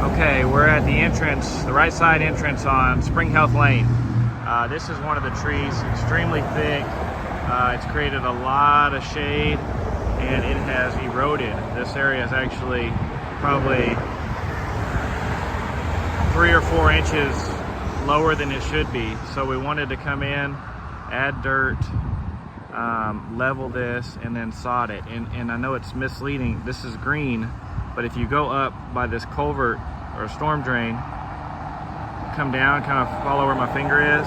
Okay, we're at the entrance, the right side entrance on Spring Health Lane. This is one of the trees, extremely thick. It's created a lot of shade and it has eroded. This area is actually probably 3 or 4 inches lower than it should be. So we wanted to come in, add dirt, level this, and then sod it. And I know it's misleading. This is green, but if you go up by this culvert or storm drain, come down, kind of follow where my finger is,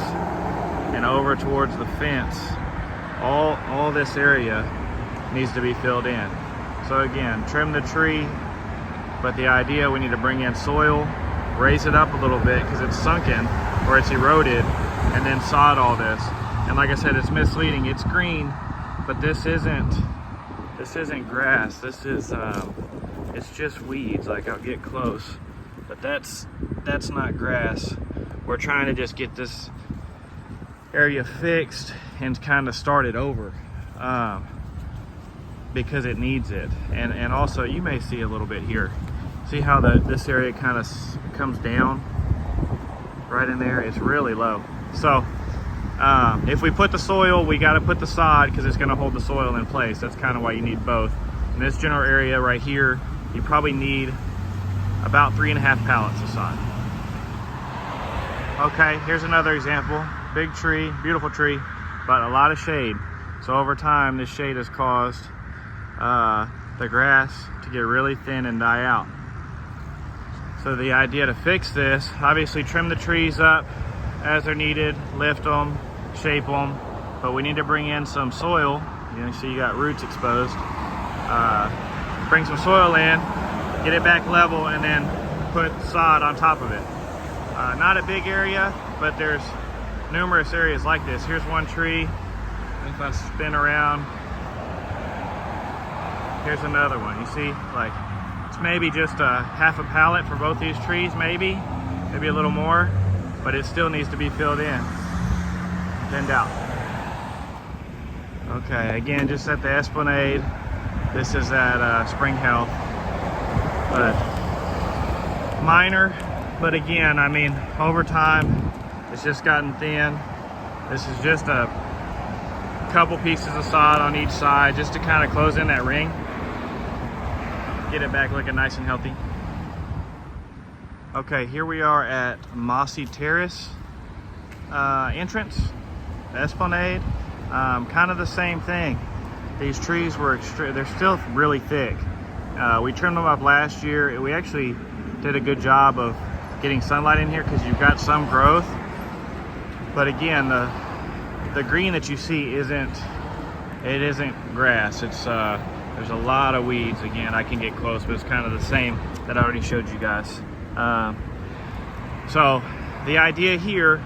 and over towards the fence, all this area needs to be filled in. So again, trim the tree, but the idea, we need to bring in soil, raise it up a little bit because it's sunken or it's eroded, and then sod all this. And like I said, it's misleading. It's green, but this isn't grass. This is it's just weeds. Like, I'll get close, but that's not grass. We're trying to just get this area fixed and kind of start it over, because it needs it. And also, you may see a little bit here. See how this area kind of comes down right in there? It's really low. So if we put the soil, we got to put the sod because it's going to hold the soil in place. That's kind of why you need both. In this general area right here, you probably need about 3.5 pallets of sod. Okay, here's another example. Big tree, beautiful tree, but a lot of shade. So over time, this shade has caused the grass to get really thin and die out. So the idea to fix this, obviously trim the trees up as they're needed, lift them, shape them, but we need to bring in some soil. You know, see you got roots exposed. Bring some soil in, get it back level, and then put sod on top of it. Not a big area, but there's numerous areas like this. Here's one tree. If I spin around, here's another one. You see, like, it's maybe just a half a pallet for both these trees, maybe a little more, but it still needs to be filled in, thinned out. Okay, again, just at the Esplanade. This is at Spring Health, but minor. But again, I mean, over time, it's just gotten thin. This is just a couple pieces of sod on each side just to kind of close in that ring. Get it back looking nice and healthy. Okay, here we are at Mossy Terrace entrance, the Esplanade. Kind of the same thing. These trees were they're still really thick. We trimmed them up last year. We actually did a good job of getting sunlight in here because you've got some growth. But again, the green that you see isn't grass. It's there's a lot of weeds. Again, I can get close, but it's kind of the same that I already showed you guys. So the idea here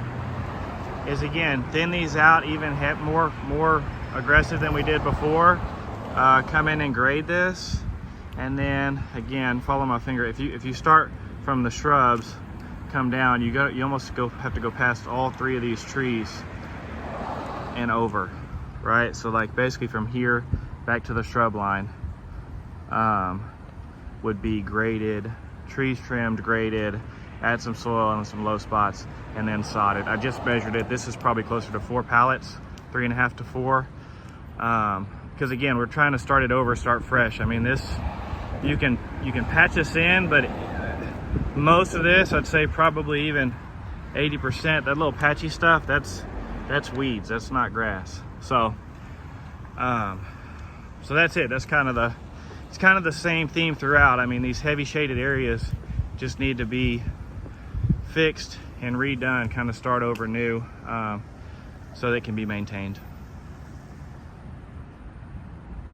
is, again, thin these out, even have more aggressive than we did before. Come in and grade this, and then again, follow my finger. If you start from the shrubs, come down, you almost have to go past all 3 of these trees and over, right? So like basically from here back to the shrub line would be graded, trees trimmed, graded, add some soil and some low spots, and then sodded. I just measured it. This is probably closer to 4 pallets, 3.5 to 4. Because again, we're trying to start it over, start fresh. I mean, this, you can patch this in, but most of this, I'd say probably even 80%, that little patchy stuff, that's weeds, that's not grass. So so that's it. That's kind of it's kind of the same theme throughout. I mean, these heavy shaded areas just need to be fixed and redone, kind of start over new, so they can be maintained.